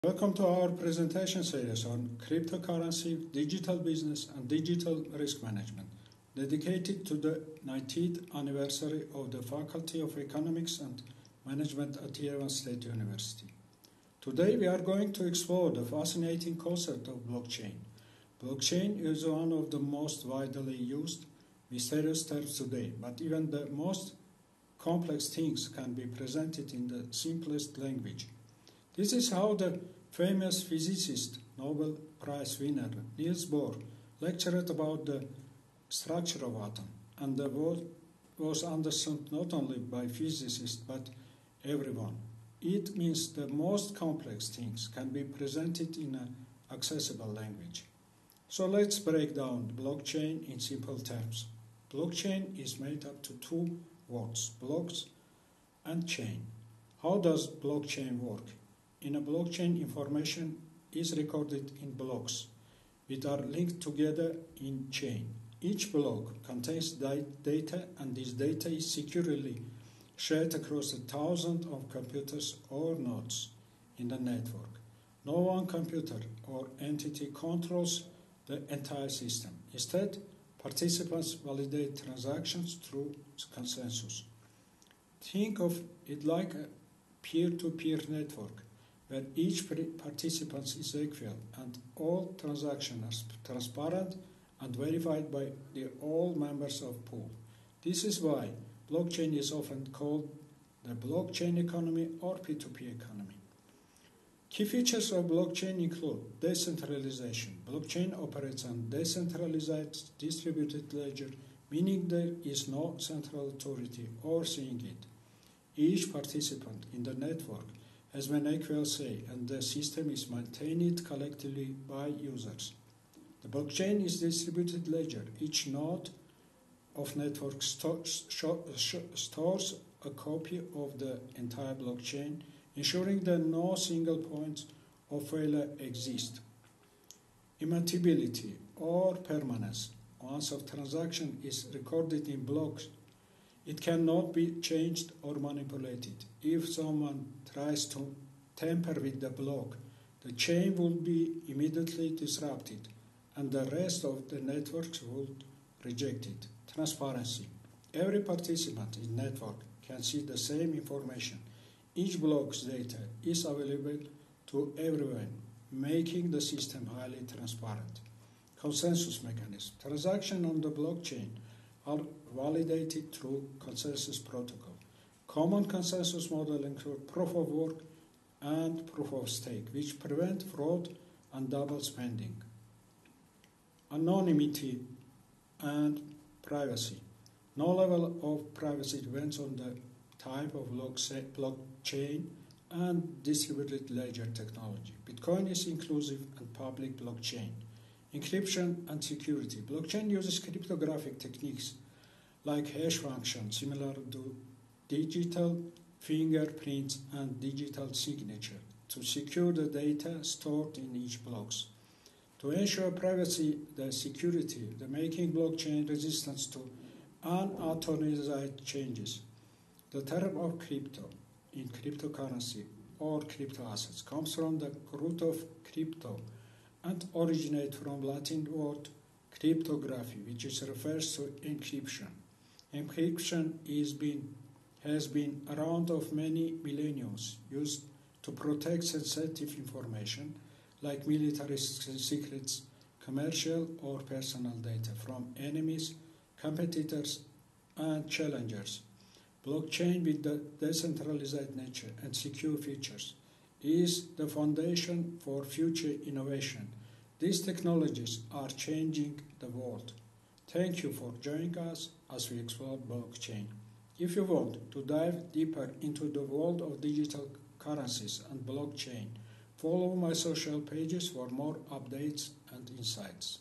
Welcome to our presentation series on cryptocurrency, digital business and digital risk management, dedicated to the 90th anniversary of the Faculty of Economics and Management at Yerevan State University. Today we are going to explore the fascinating concept of blockchain. Blockchain is one of the most widely used, mysterious terms today, but even the most complex things can be presented in the simplest language. This is how the famous physicist, Nobel Prize winner Niels Bohr lectured about the structure of atom, and the word was understood not only by physicists but everyone. It means the most complex things can be presented in an accessible language. So let's break down blockchain in simple terms. Blockchain is made up to two words, blocks and chain. How does blockchain work? In a blockchain, information is recorded in blocks, which are linked together in chain. Each block contains data, and this data is securely shared across thousands of computers or nodes in the network. No one computer or entity controls the entire system. Instead, participants validate transactions through consensus. Think of it like a peer-to-peer network, where each participant is equal and all transactions are transparent and verified by all members of pool. This is why blockchain is often called the blockchain economy or P2P economy. Key features of blockchain include decentralization. Blockchain operates on decentralized distributed ledger, meaning there is no central authority overseeing it. Each participant in the network has an equal say, and the system is maintained collectively by users. The blockchain is distributed ledger. Each node of network stores a copy of the entire blockchain, ensuring that no single point of failure exists. Immutability or permanence. Once a transaction is recorded in blocks, it cannot be changed or manipulated. If someone tries to tamper with the block, the chain will be immediately disrupted and the rest of the networks will reject it. Transparency. Every participant in the network can see the same information. Each block's data is available to everyone, making the system highly transparent. Consensus mechanism. Transactions on the blockchain are validated through consensus protocol. Common consensus model include proof of work and proof of stake, which prevent fraud and double spending. Anonymity and privacy. No level of privacy depends on the type of blockchain and distributed ledger technology. Bitcoin is inclusive and public blockchain. Encryption and security. Blockchain uses cryptographic techniques like hash function, similar to digital fingerprints and digital signature, to secure the data stored in each block. To ensure privacy and security, the making blockchain resistance to unauthorized changes. The term of crypto in cryptocurrency or crypto assets comes from the root of crypto and originates from Latin word cryptography, which refers to encryption. Encryption has been around for many millennia, used to protect sensitive information like military secrets, commercial or personal data from enemies, competitors, and challengers. Blockchain, with the decentralized nature and secure features, is the foundation for future innovation. These technologies are changing the world. Thank you for joining us as we explore blockchain. If you want to dive deeper into the world of digital currencies and blockchain, follow my social pages for more updates and insights.